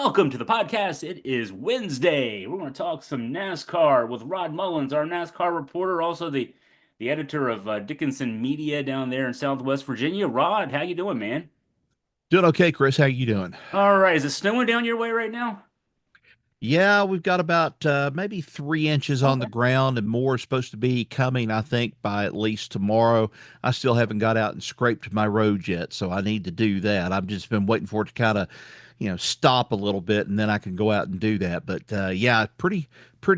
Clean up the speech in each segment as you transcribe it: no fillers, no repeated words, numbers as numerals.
Welcome to the podcast. It is Wednesday. We're going to talk some NASCAR with Rod Mullins, our NASCAR reporter, also the editor of Dickinson Media down there in Southwest Virginia. Rod, how you doing, man? Doing okay, Chris. How you doing? All right, is it snowing down your way right now? Yeah, we've got about maybe 3 inches on the Okay. ground, and more is supposed to be coming, I think, by at least tomorrow. I still haven't got out and scraped my roads yet, so I need to do that. I've just been waiting for it to kind of, stop a little bit, and then I can go out and do that. But yeah, pretty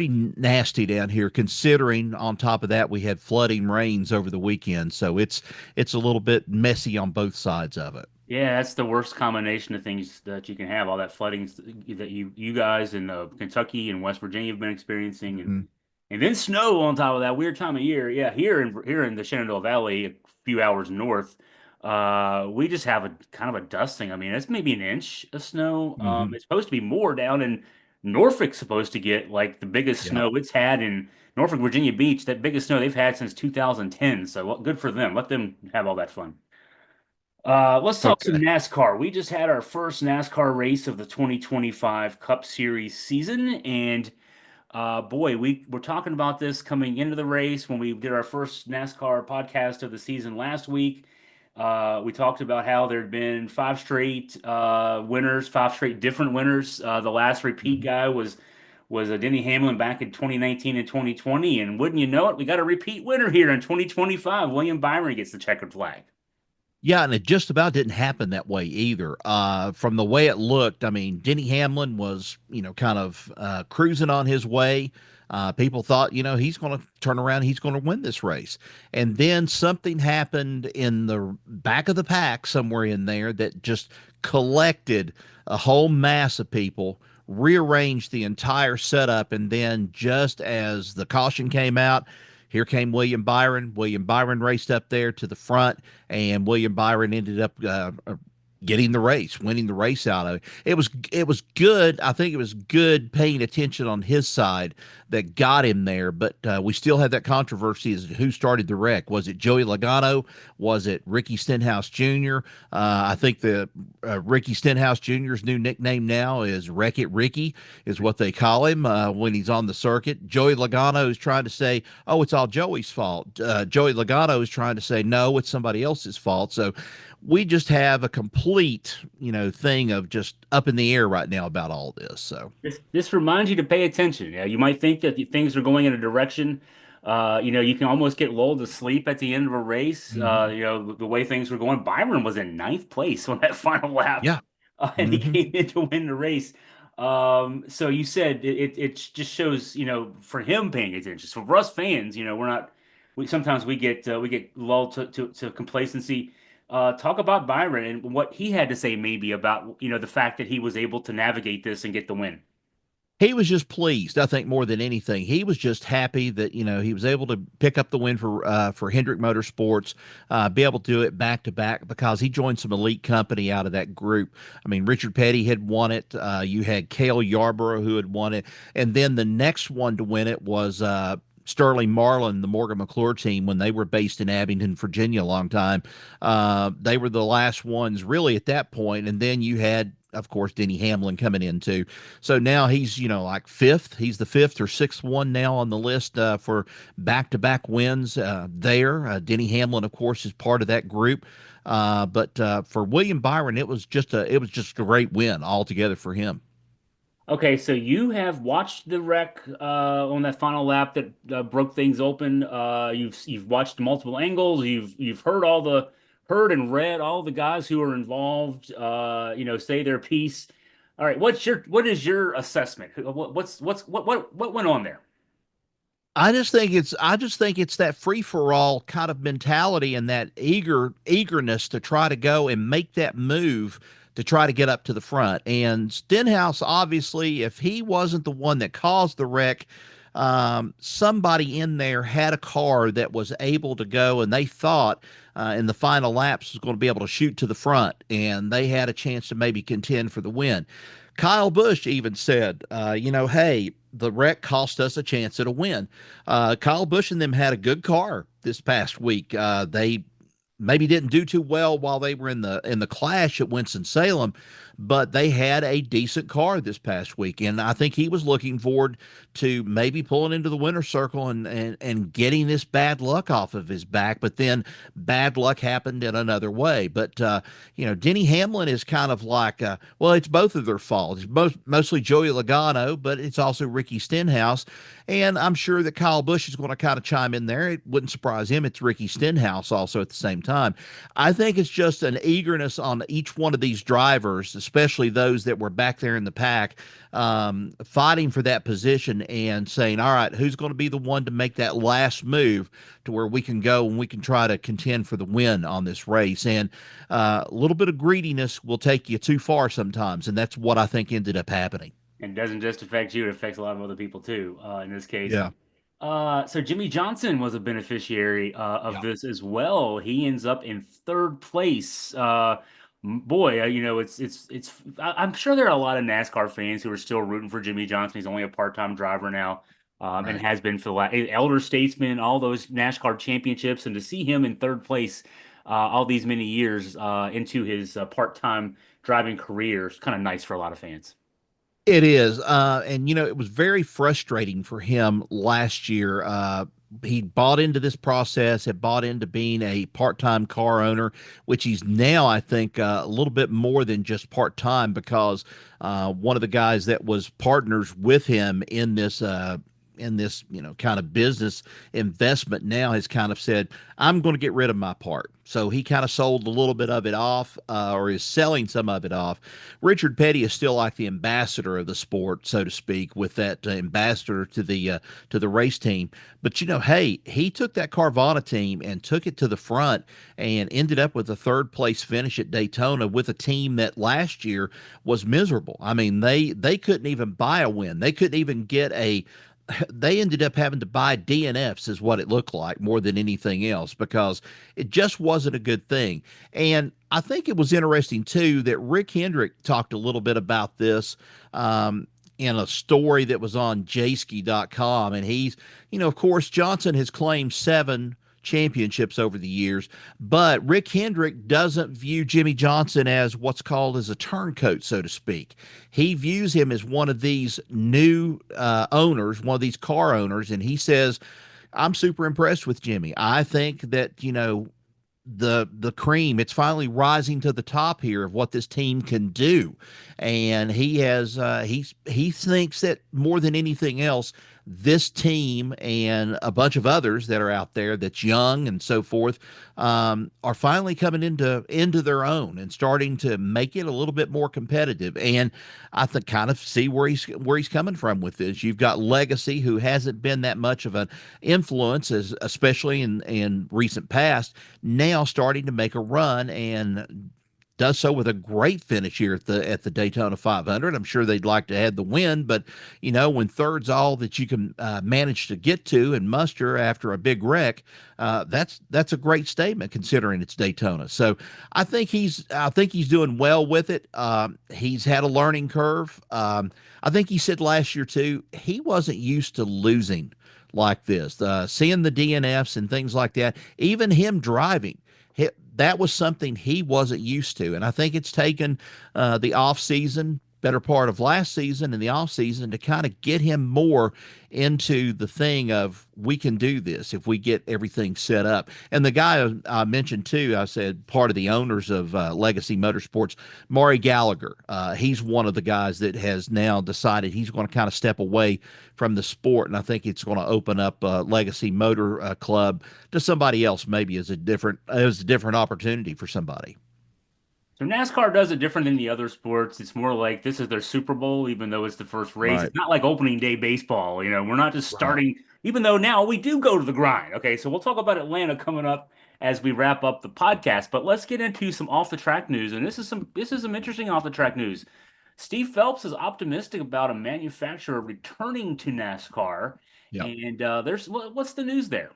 nasty down here. Considering on top of that, we had flooding rains over the weekend, so it's a little bit messy on both sides of it. Yeah, that's the worst combination of things that you can have. All that flooding that you guys in Kentucky and West Virginia have been experiencing, Mhm. and then snow on top of that weird time of year. Yeah, here in the Shenandoah Valley, a few hours north, we just have a kind of a dusting. I mean, it's maybe an inch of snow. Mhm. It's supposed to be more down in Norfolk's supposed to get like the biggest Yeah. snow it's had in Norfolk, Virginia Beach, that biggest snow they've had since 2010. So well, good for them. Let them have all that fun. Let's talk some Okay. NASCAR. We just had our first NASCAR race of the 2025 Cup Series season, and boy, we were talking about this coming into the race when we did our first NASCAR podcast of the season last week. We talked about how there had been five straight winners, five straight different winners. The last repeat Mhm. guy was Denny Hamlin back in 2019 and 2020, and wouldn't you know it, we got a repeat winner here in 2025. William Byron gets the checkered flag. Yeah, and it just about didn't happen that way either. From the way it looked, I mean, Denny Hamlin was, kind of cruising on his way. People thought, he's going to turn around, he's going to win this race. And then something happened in the back of the pack somewhere in there that just collected a whole mass of people, rearranged the entire setup. And then just as the caution came out, here came William Byron. William Byron raced up there to the front, and William Byron ended up getting the race, winning the race out of it. It was good. I think it was good paying attention on his side that got him there. But we still have that controversy as to who started the wreck. Was it Joey Logano? Was it Ricky Stenhouse Jr.? I think the Ricky Stenhouse Jr.'s new nickname now is Wreck It Ricky, is what they call him when he's on the circuit. Joey Logano is trying to say, "Oh, it's all Joey's fault." Joey Logano is trying to say, "No, it's somebody else's fault." So we just have a complete, thing of just up in the air right now about all this. So, This reminds you to pay attention. Yeah, you might think that things are going in a direction. You can almost get lulled to sleep at the end of a race. mhm. The way things were going. Byron was in ninth place on that final lap, Yeah. and he Hmm. came in to win the race. So you said it just shows, for him paying attention. So for us fans, we're not. We sometimes we get lulled to complacency. Talk about Byron and what he had to say, maybe about the fact that he was able to navigate this and get the win. He was just pleased, I think, more than anything. He was just happy that he was able to pick up the win for Hendrick Motorsports, be able to do it back to back because he joined some elite company out of that group. I mean, Richard Petty had won it. You had Cale Yarborough who had won it, and then the next one to win it was Sterling Marlin, the Morgan McClure team, when they were based in Abington, Virginia, a long time. They were the last ones really at that point, and then you had, of course, Denny Hamlin coming in too. So now he's, like fifth. He's the fifth or sixth one now on the list for back-to-back wins there. Denny Hamlin, of course, is part of that group. But for William Byron, it was just a great win altogether for him. Okay, so you have watched the wreck on that final lap that broke things open. You've watched multiple angles. You've heard and read all the guys who are involved. Say their piece. All right, what is your assessment? What went on there? I just think it's that free for all kind of mentality and that eagerness to try to go and make that move to try to get up to the front. And Stenhouse, obviously, if he wasn't the one that caused the wreck, somebody in there had a car that was able to go, and they thought in the final laps was going to be able to shoot to the front, and they had a chance to maybe contend for the win. Kyle Busch even said, hey, the wreck cost us a chance at a win. Kyle Busch and them had a good car this past week. They maybe didn't do too well while they were in the clash at Winston-Salem, but they had a decent car this past week, and I think he was looking forward to maybe pulling into the winner's circle and getting this bad luck off of his back. But then bad luck happened in another way. But Denny Hamlin is kind of like well, it's both of their fault. It's mostly Joey Logano, but it's also Ricky Stenhouse. And I'm sure that Kyle Busch is going to kind of chime in there. It wouldn't surprise him. It's Ricky Stenhouse also at the same time. I think it's just an eagerness on each one of these drivers, especially those that were back there in the pack, fighting for that position and saying, all right, who's going to be the one to make that last move to where we can go and we can try to contend for the win on this race. And a little bit of greediness will take you too far sometimes. And that's what I think ended up happening. And it doesn't just affect you, it affects a lot of other people too, in this case. Yeah. So Jimmie Johnson was a beneficiary of Yeah. this as well. He ends up in third place. Boy, I'm sure there are a lot of NASCAR fans who are still rooting for Jimmie Johnson. He's only a part-time driver now, and Right. has been for the elder statesman, all those NASCAR championships, and to see him in third place all these many years into his part-time driving career is kind of nice for a lot of fans. It is. And, it was very frustrating for him last year. He bought into this process, had bought into being a part time car owner, which he's now, I think, a little bit more than just part time because one of the guys that was partners with him in this kind of business investment now has kind of said, I'm going to get rid of my part. So he kind of sold a little bit of it off, or is selling some of it off. Richard Petty is still like the ambassador of the sport, so to speak, with that ambassador to the race team. But hey, he took that Carvana team and took it to the front and ended up with a third place finish at Daytona with a team that last year was miserable. I mean, they couldn't even buy a win. They couldn't even get a they ended up having to buy DNFs is what it looked like more than anything else because it just wasn't a good thing. And I think it was interesting too that Rick Hendrick talked a little bit about this in a story that was on jski.com. And of course, Johnson has claimed 7 championships over the years, but Rick Hendrick doesn't view Jimmie Johnson as what's called as a turncoat, so to speak. He views him as one of these new owners, one of these car owners, and he says, I'm super impressed with Jimmie. I think that, the cream, it's finally rising to the top here of what this team can do. And he thinks that more than anything else, this team and a bunch of others that are out there that's young and so forth are finally coming into their own and starting to make it a little bit more competitive. And I think kind of see where he's coming from with this. You've got Legacy, who hasn't been that much of an influence, as especially in recent past, now starting to make a run and does so with a great finish here at the Daytona 500. I'm sure they'd like to have the win, but when third's all that you can manage to get to and muster after a big wreck, that's a great statement considering it's Daytona. So I think he's doing well with it. He's had a learning curve. I think he said last year too he wasn't used to losing like this, seeing the DNFs and things like that. Even him driving, that was something he wasn't used to. And I think it's taken the off season, better part of last season and the off season to kind of get him more into the thing of we can do this if we get everything set up. And the guy I mentioned too, I said part of the owners of Legacy Motorsports, Maury Gallagher. He's one of the guys that has now decided he's going to kind of step away from the sport, and I think it's going to open up Legacy Motor Club to somebody else, maybe as a different opportunity for somebody. So NASCAR does it different than the other sports. It's more like this is their Super Bowl, even though it's the first race. Right. It's not like opening day baseball. We're not just Right. starting, even though now we do go to the grind. Okay, so we'll talk about Atlanta coming up as we wrap up the podcast. But let's get into some off the track news. And this is some interesting off the track news. Steve Phelps is optimistic about a manufacturer returning to NASCAR. Yeah. And what's the news there?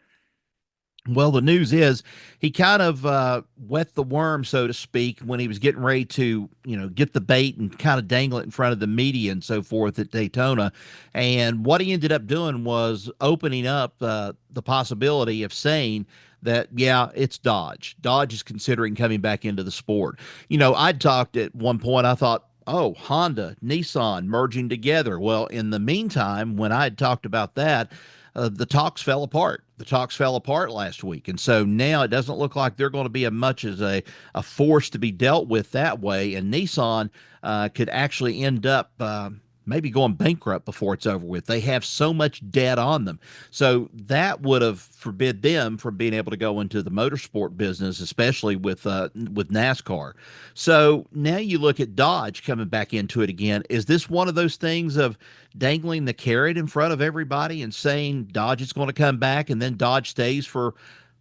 Well, the news is he kind of wet the worm, so to speak, when he was getting ready to, get the bait and kind of dangle it in front of the media and so forth at Daytona. And what he ended up doing was opening up the possibility of saying that, yeah, it's Dodge. Dodge is considering coming back into the sport. I'd talked at one point, I thought, oh, Honda, Nissan merging together. Well, in the meantime, when I had talked about that, the talks fell apart. The talks fell apart last week. And so now it doesn't look like they're going to be as much as a force to be dealt with that way. And Nissan could actually end up maybe going bankrupt before it's over with. They have so much debt on them. So that would have forbid them from being able to go into the motorsport business, especially with NASCAR. So now you look at Dodge coming back into it again. Is this one of those things of dangling the carrot in front of everybody and saying Dodge is going to come back and then Dodge stays for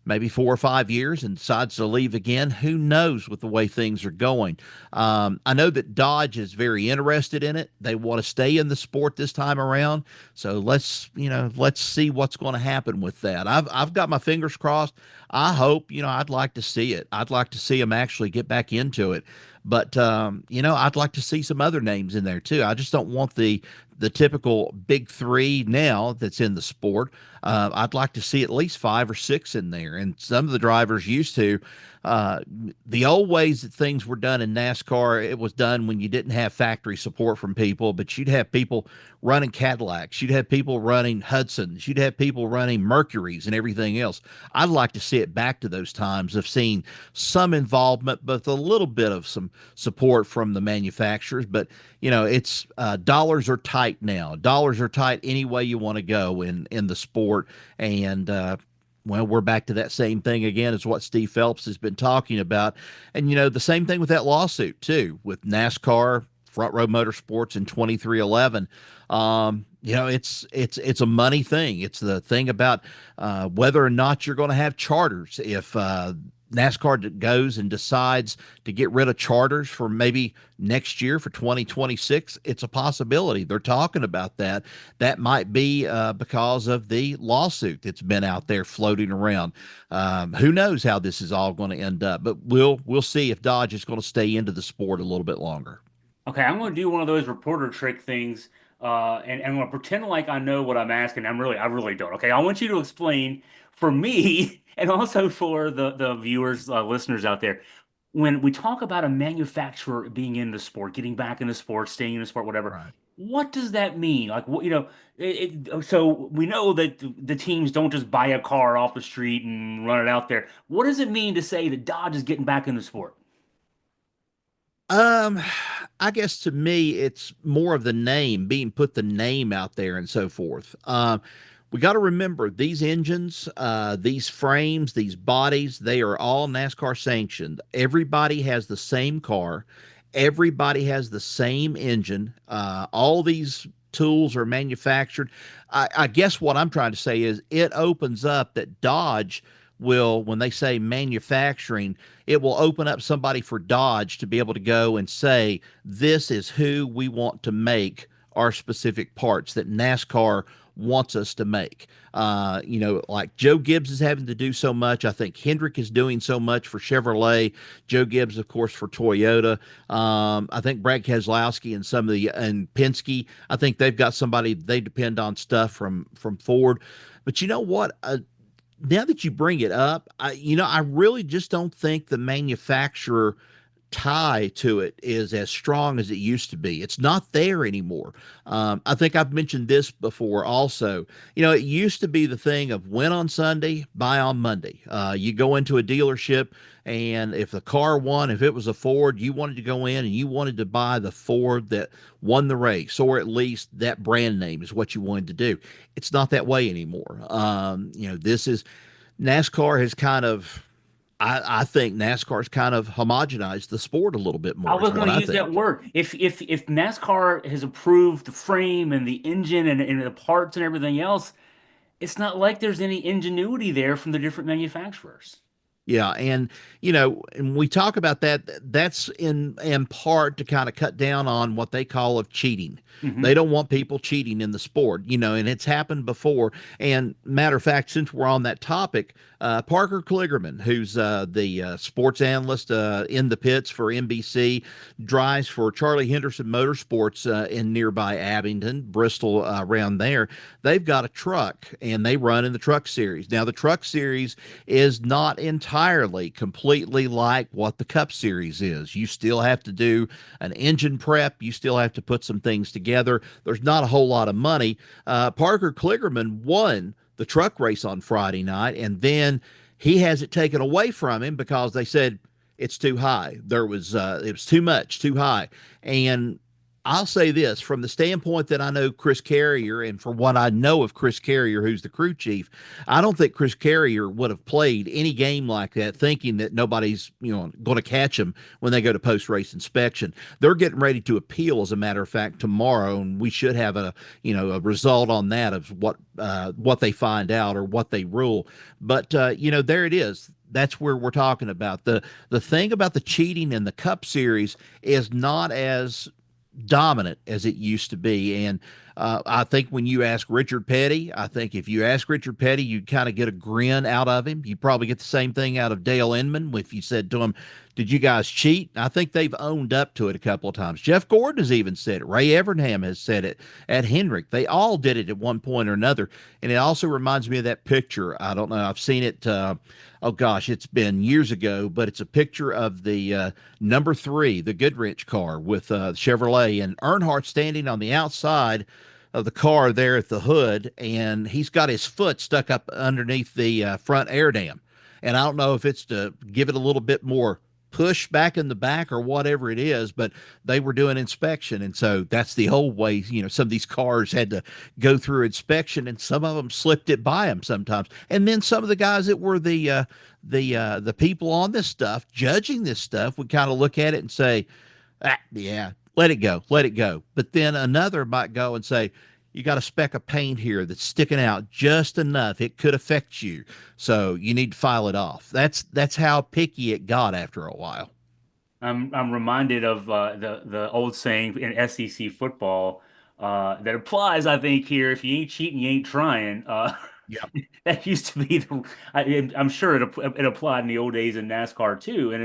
maybe 4 or 5 years and decides to leave again? Who knows with the way things are going? I know that Dodge is very interested in it. They want to stay in the sport this time around. So let's see what's going to happen with that. I've got my fingers crossed. I hope, I'd like to see it. I'd like to see them actually get back into it. But I'd like to see some other names in there too. I just don't want the typical big three now that's in the sport. I'd like to see at least 5 or 6 in there. And some of the drivers used to. Uh, the old ways that things were done in NASCAR, it was done when you didn't have factory support from people, but you'd have people running Cadillacs, you'd have people running Hudsons, you'd have people running Mercuries and everything else. I'd like to see it back to those times of seeing some involvement, but a little bit of some support from the manufacturers. But it's dollars are tight now. Dollars are tight any way you want to go in the sport, and well, we're back to that same thing again as what Steve Phelps has been talking about. And, the same thing with that lawsuit, too, with NASCAR, Front Row Motorsports in 2311. It's a money thing. It's the thing about whether or not you're going to have charters. If NASCAR goes and decides to get rid of charters for maybe next year for 2026, it's a possibility. They're talking about that. That might be because of the lawsuit that's been out there floating around. Who knows how this is all going to end up? But we'll see if Dodge is going to stay into the sport a little bit longer. Okay, I'm going to do one of those reporter trick things, and I'm going to pretend like I know what I'm asking. I really don't. Okay, I want you to explain for me and also for the viewers, listeners out there. When we talk about a manufacturer being in the sport, getting back in the sport, staying in the sport, whatever, Right. what does that mean? Like, what, so we know that the teams don't just buy a car off the street and run it out there. What does it mean to say that Dodge is getting back in the sport? Um, I guess to me, it's more of the name being put the name out there and so forth. We got to remember these engines, these frames, these bodies, they are all NASCAR sanctioned. Everybody has the same car, everybody has the same engine. All these tools are manufactured. I guess what I'm trying to say is it opens up that Dodge will, when they say manufacturing, it will open up somebody for Dodge to be able to go and say, this is who we want to make our specific parts that NASCAR wants us to make. Like Joe Gibbs is having to do so much. I think Hendrick is doing so much for Chevrolet. Joe Gibbs, of course, for Toyota. I think Brad Keselowski and Penske. I think they've got somebody they depend on stuff from Ford. But you know what? Now that you bring it up, I really just don't think the manufacturer tie to it is as strong as it used to be. It's not there anymore. I think I've mentioned this before also. It used to be the thing of win on Sunday, buy on Monday. You go into a dealership, and if the car won, if it was a Ford, you wanted to go in and you wanted to buy the Ford that won the race, or at least that brand name is what you wanted to do. It's not that way anymore. This is NASCAR has kind of I think NASCAR's kind of homogenized the sport a little bit I more, is was what going to I use that think. word. If NASCAR has approved the frame and the engine and the parts and everything else, it's not like there's any ingenuity there from the different manufacturers. Yeah, and and we talk about that. That's in part to kind of cut down on what they call of cheating. They Hmm. don't want people cheating in the sport, and it's happened before. And matter of fact, since we're on that topic, Parker Kligerman, who's the sports analyst in the pits for NBC, drives for Charlie Henderson Motorsports in nearby Abington, Bristol, around there. They've got a truck, and they run in the Truck Series. Now, the Truck Series is not entirely completely like what the Cup Series is. You still have to do an engine prep. You still have to put some things together. There's not a whole lot of money. Parker Kligerman won the truck race on Friday night, and then he has it taken away from him because they said it's too high. It was too much, too high, and I'll say this from the standpoint that I know Chris Carrier, and for what I know of Chris Carrier, who's the crew chief, I don't think Chris Carrier would have played any game like that thinking that nobody's, going to catch him when they go to post race inspection. They're getting ready to appeal, as a matter of fact, tomorrow, and we should have a result on that of what they find out or what they rule. But there it is. That's where we're talking about. The thing about the cheating in the Cup Series is not as dominant as it used to be. And I think when you ask Richard Petty, I think if you ask Richard Petty, you'd kind of get a grin out of him. You probably get the same thing out of Dale Inman if you said to him, "Did you guys cheat?" I think they've owned up to it a couple of times. Jeff Gordon has even said it. Ray Evernham has said it at Hendrick. They all did it at one point or another. And it also reminds me of that picture. I don't know. I've seen it. Oh gosh, it's been years ago, but it's a picture of the number 3, the Goodrich car with Chevrolet, and Earnhardt standing on the outside of the car there at the hood, and he's got his foot stuck up underneath the front air dam. And I don't know if it's to give it a little bit more push back in the back or whatever it is, but they were doing inspection. And so that's the old way. Some of these cars had to go through inspection, and some of them slipped it by them sometimes. And then some of the guys that were the people on this stuff, judging this stuff, would kind of look at it and say, yeah, let it go, let it go. But then another might go and say, you got a speck of paint here that's sticking out just enough. It could affect you. So you need to file it off. That's how picky it got after a while. I'm reminded of the old saying in SEC football that applies, I think, here. If you ain't cheating, you ain't trying. Yep. That used to be I'm sure it applied in the old days in NASCAR too. And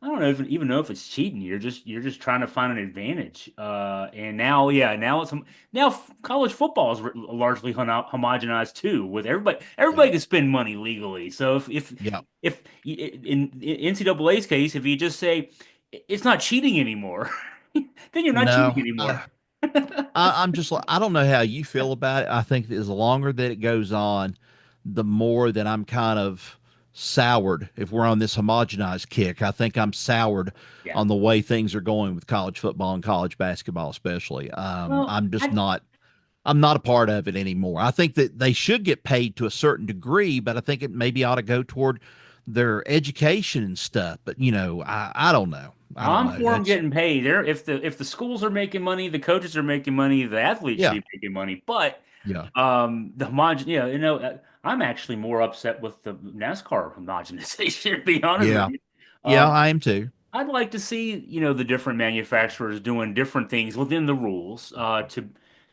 I don't know even know if it's cheating. You're just trying to find an advantage. And now, yeah, college football is largely homogenized too, with everybody Yep. can spend money legally. So Yep. if in NCAA's case, if you just say it's not cheating anymore, then you're not cheating No, anymore. I'm just like, I don't know how you feel about it. I think that the longer that it goes on, the more that I'm kind of soured. If we're on this homogenized kick, I think I'm soured Yeah. on the way things are going with college football and college basketball, especially. Well, I'm just not. I'm not a part of it anymore. I think that they should get paid to a certain degree, but I think it maybe ought to go toward their education and stuff. But I don't know. I don't I'm know. for them That's getting paid. If the schools are making money, the coaches are making money, the athletes should yeah, be making money. But yeah, the homogen, yeah, I'm actually more upset with the NASCAR homogenization, to be honest with yeah, you. yeah. Um, I am too. I'd like to see, the different manufacturers doing different things within the rules, to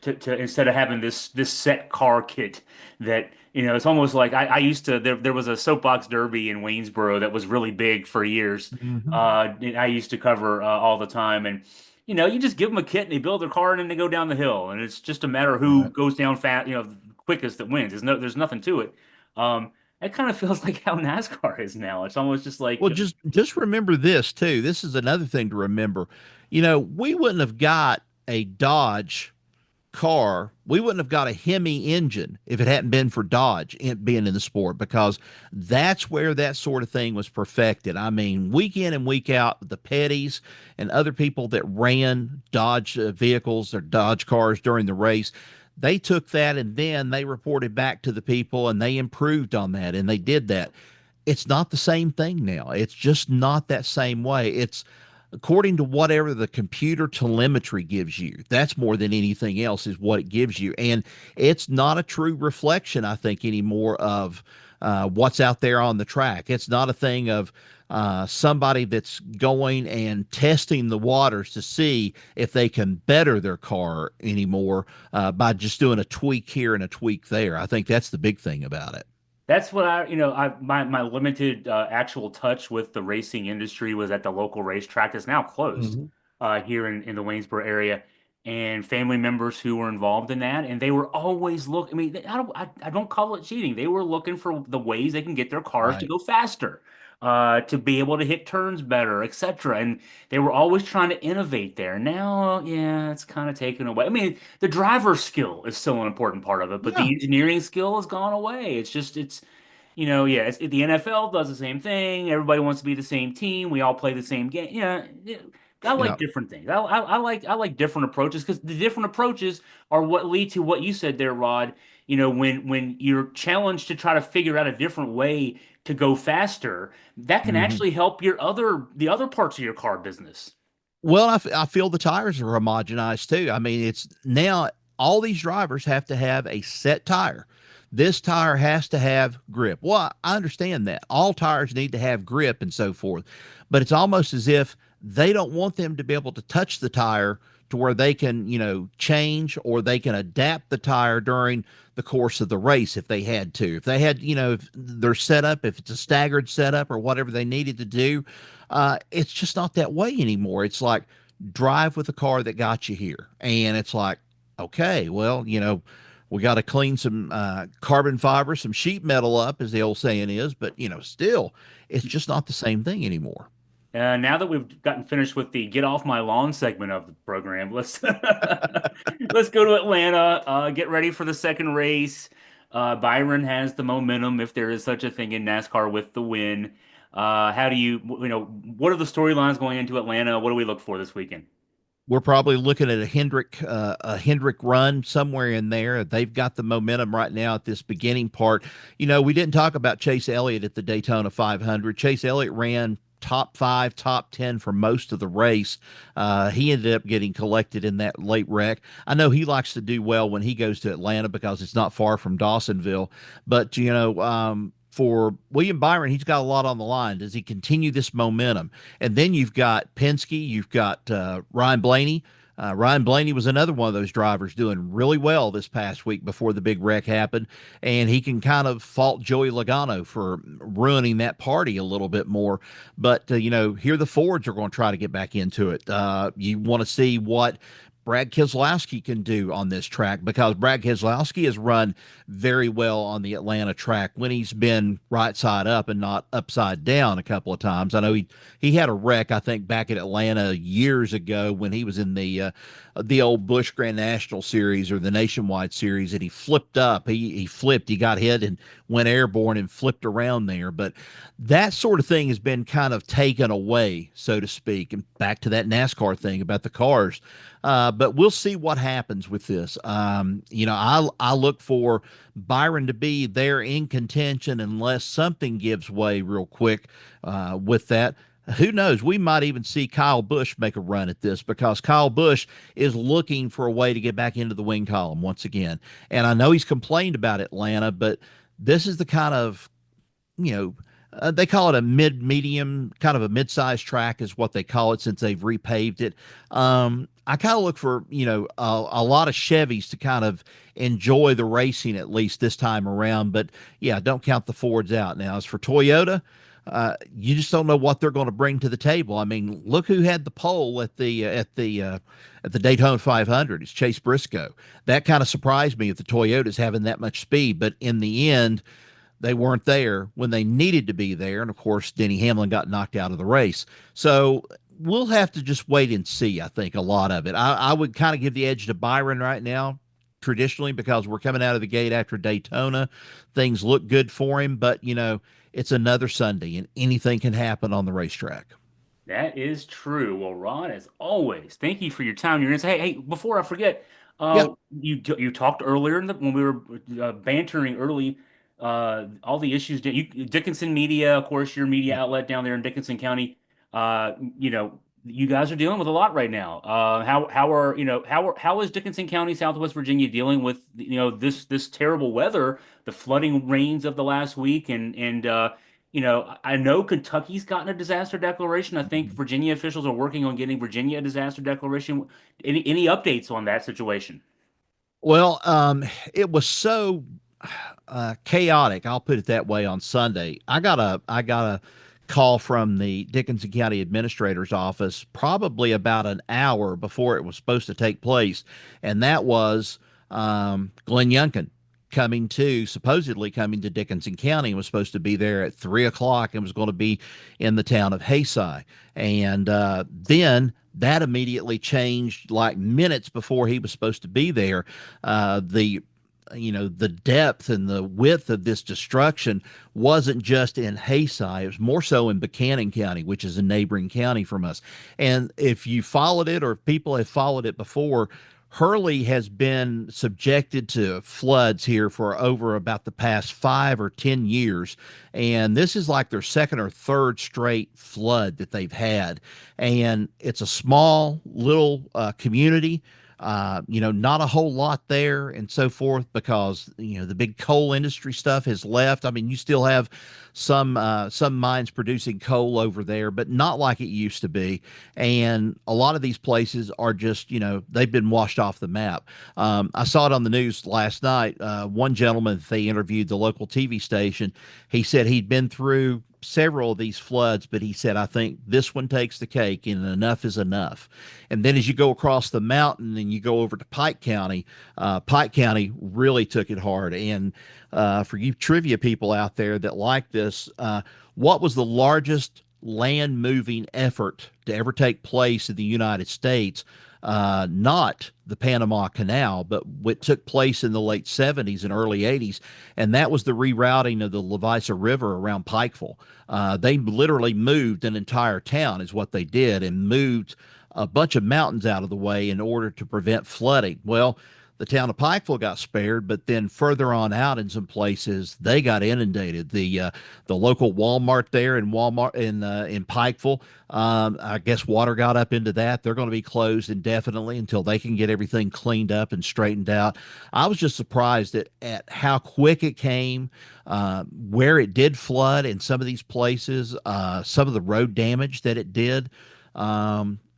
instead of having this set car kit that, it's almost like I used to there was a soapbox derby in Waynesboro that was really big for years. Hmm. And I used to cover all the time, and you just give them a kit and they build their car and then they go down the hill, and it's just a matter of who Right. goes down fast, quickest that wins. There's nothing to it. It kind of feels like how NASCAR is now. It's almost just like Well, just remember this too. This is another thing to remember. We wouldn't have got a Dodge car, we wouldn't have got a Hemi engine if it hadn't been for Dodge being in the sport, because that's where that sort of thing was perfected. I mean, week in and week out, the Petties and other people that ran Dodge vehicles or Dodge cars during the race, they took that and then they reported back to the people and they improved on that and they did that. It's not the same thing now. It's just not that same way. according to whatever the computer telemetry gives you. That's more than anything else is what it gives you. And it's not a true reflection, I think, anymore of what's out there on the track. It's not a thing of somebody that's going and testing the waters to see if they can better their car anymore by just doing a tweak here and a tweak there. I think that's the big thing about it. That's what my limited actual touch with the racing industry was at the local racetrack that's now closed Mhm. here in the Waynesboro area, and family members who were involved in that, and they were always look. I mean, I don't call it cheating. They were looking for the ways they can get their cars to Right. go faster, to be able to hit turns better, etc. And they were always trying to innovate there. Now, yeah, it's kind of taken away. I mean, the driver's skill is still an important part of it, but the Yeah. engineering skill has gone away. Yeah, the NFL does the same thing. Everybody wants to be the same team. We all play the same game. Yeah, yeah. I Yeah. like different things. I like different approaches because the different approaches are what lead to what you said there, Rod. When you're challenged to try to figure out a different way to go faster, that can Mhm. actually help the other parts of your car business. Well, I feel the tires are homogenized too. I mean, it's now all these drivers have to have a set tire. This tire has to have grip. Well, I understand that. All tires need to have grip and so forth. But it's almost as if they don't want them to be able to touch the tire to where they can, change or they can adapt the tire during the course of the race if they had to. If they had, if their setup, if it's a staggered setup or whatever they needed to do, it's just not that way anymore. It's like drive with the car that got you here. And it's like, okay, well, we got to clean some carbon fiber, some sheet metal up, as the old saying is. But, still, it's just not the same thing anymore. Now that we've gotten finished with the "Get Off My Lawn" segment of the program, let's let's go to Atlanta. Get ready for the second race. Byron has the momentum, if there is such a thing in NASCAR, with the win. How do what are the storylines going into Atlanta? What do we look for this weekend? We're probably looking at a Hendrick run somewhere in there. They've got the momentum right now at this beginning part. We didn't talk about Chase Elliott at the Daytona 500. Chase Elliott ran top five, top 10 for most of the race. He ended up getting collected in that late wreck. I know he likes to do well when he goes to Atlanta because it's not far from Dawsonville. But, for William Byron, he's got a lot on the line. Does he continue this momentum? And then you've got Penske, you've got Ryan Blaney. Ryan Blaney was another one of those drivers doing really well this past week before the big wreck happened. And he can kind of fault Joey Logano for ruining that party a little bit more. But, here the Fords are going to try to get back into it. You want to see what Brad Keselowski can do on this track because Brad Keselowski has run very well on the Atlanta track when he's been right side up and not upside down a couple of times. I know he had a wreck I think back at Atlanta years ago when he was in the old Busch Grand National Series or the Nationwide Series and he flipped up. He flipped. He got hit and went airborne and flipped around there. But that sort of thing has been kind of taken away, so to speak. And back to that NASCAR thing about the cars. But we'll see what happens with this. I look for Byron to be there in contention unless something gives way real quick with that. Who knows? We might even see Kyle Busch make a run at this because Kyle Busch is looking for a way to get back into the wing column once again. And I know he's complained about Atlanta, but this is the kind of they call it a medium, kind of a mid-sized track is what they call it since they've repaved it. I kind of look for, a lot of Chevys to kind of enjoy the racing at least this time around. But yeah, don't count the Fords out. Now, as for Toyota, you just don't know what they're going to bring to the table. I mean, look who had the pole at the Daytona 500. It's Chase Briscoe. That kind of surprised me if the Toyota's having that much speed. But in the end, they weren't there when they needed to be there. And of course, Denny Hamlin got knocked out of the race. So we'll have to just wait and see, I think, a lot of it. I would kind of give the edge to Byron right now, traditionally, because we're coming out of the gate after Daytona. Things look good for him, but, it's another Sunday and anything can happen on the racetrack. That is true. Well, Ron, as always, thank you for your time. Your insight. Hey, before I forget, Yeah. you talked earlier when we were bantering early, all the issues. Dickinson Media, of course, your media outlet down there in Dickinson County. Uh, you know, you guys are dealing with a lot right now. How are how is Dickinson County, Southwest Virginia dealing with this terrible weather, the flooding rains of the last week, and I know Kentucky's gotten a disaster declaration. I think Virginia officials are working on getting Virginia a disaster declaration. Any updates on that situation? Well, it was so chaotic. I'll put it that way. On Sunday, I got a call from the Dickinson County Administrator's office probably about an hour before it was supposed to take place, and that was Glenn Youngkin supposedly coming to Dickinson County, and was supposed to be there at 3 o'clock and was going to be in the town of Hayside. And then that immediately changed like minutes before he was supposed to be there. The depth and the width of this destruction wasn't just in Hayside, it was more so in Buchanan County, which is a neighboring county from us. And if you followed it, or if people have followed it before, Hurley has been subjected to floods here for over about the past 5 or 10 years. And this is like their second or third straight flood that they've had. And it's a small little community. Not a whole lot there and so forth, because the big coal industry stuff has left. I mean, you still have some mines producing coal over there, but not like it used to be. And a lot of these places are just they've been washed off the map. I saw it on the news last night. One gentleman, they interviewed the local TV station. He said he'd been through several of these floods, but he said, I think this one takes the cake, and enough is enough. And then as you go across the mountain and you go over to Pike County really took it hard. And for you trivia people out there that like this, what was the largest land moving effort to ever take place in the United States? Not the Panama Canal, but what took place in the late 70s and early 80s, and that was the rerouting of the Levisa River around Pikeville. They literally moved an entire town, is what they did, and moved a bunch of mountains out of the way in order to prevent flooding. Well, the town of Pikeville got spared, but then further on out in some places they got inundated. The local Walmart there in Pikeville, I guess water got up into that. They're going to be closed indefinitely until they can get everything cleaned up and straightened out. I was just surprised at how quick it came, where it did flood in some of these places, some of the road damage that it did.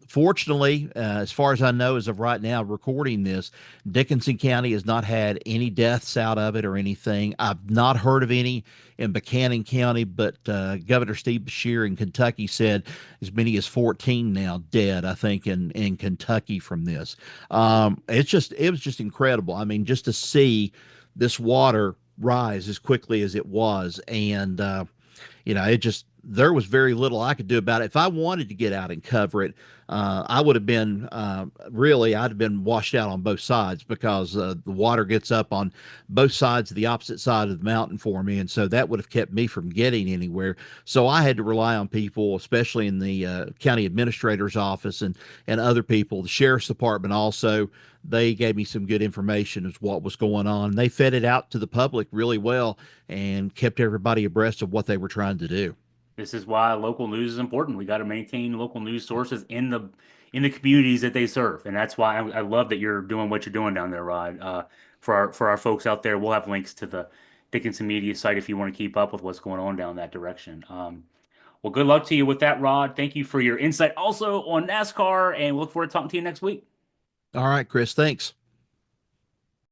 Fortunately, as far as I know, as of right now, recording this, Dickinson County has not had any deaths out of it or anything. I've not heard of any in Buchanan County, but Governor Steve Beshear in Kentucky said as many as 14 now dead, I think, in Kentucky from this. It was just incredible. I mean, just to see this water rise as quickly as it was, and it just there was very little I could do about it. If I wanted to get out and cover it, I would have been I'd have been washed out on both sides, because the water gets up on both sides of the opposite side of the mountain for me. And so that would have kept me from getting anywhere. So I had to rely on people, especially in the county administrator's office, and other people, the sheriff's department also. They gave me some good information as what was going on. They fed it out to the public really well and kept everybody abreast of what they were trying to do. This is why local news is important. We got to maintain local news sources in the communities that they serve, and that's why I love that you're doing what you're doing down there, Rod. For our folks out there, we'll have links to the Dickinson Media site if you want to keep up with what's going on down that direction. Well, good luck to you with that, Rod. Thank you for your insight also on NASCAR, and we look forward to talking to you next week. All right, Chris, thanks.